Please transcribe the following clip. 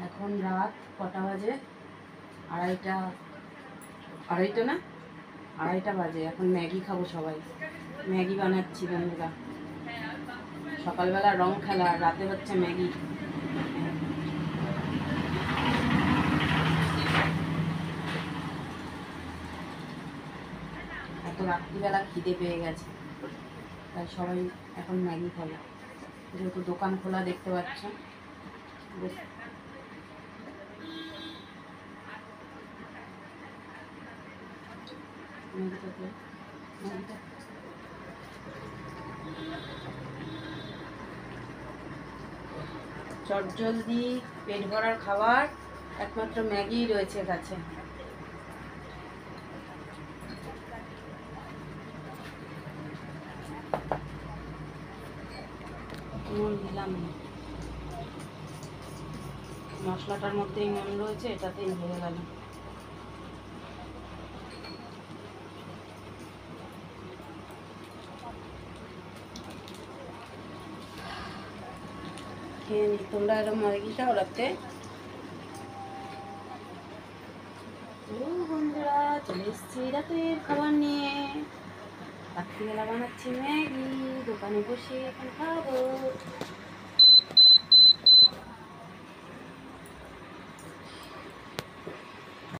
এখন রাত কটা বাজে? আড়াইটা বাজে। এখন ম্যাগি খাবো সবাই। ম্যাগি বানাচ্ছি বন্ধুরা। সকালবেলা রং খেলা, রাতে হচ্ছে ম্যাগি। এত রাত্রিবেলা খিদে পেয়ে গেছে, তাই সবাই এখন ম্যাগি খাবে। যেহেতু দোকান খোলা দেখতে পাচ্ছ। চটজলদি পেট ভরার খাবার একমাত্র ম্যাগি রয়েছে কাছে। নুন দিলাম, মশলাটার মধ্যেই নুন রয়েছে, এটাতেই হয়ে গেল। খেয়ে নি, তোমরা এরকম ম্যাগি খাও রাতে? বন্ধুরা চলে এসছি রাতের খাবার নিয়ে। রাত্রিবেলা বানাচ্ছি ম্যাগি, দোকানে বসে এখন খাবো।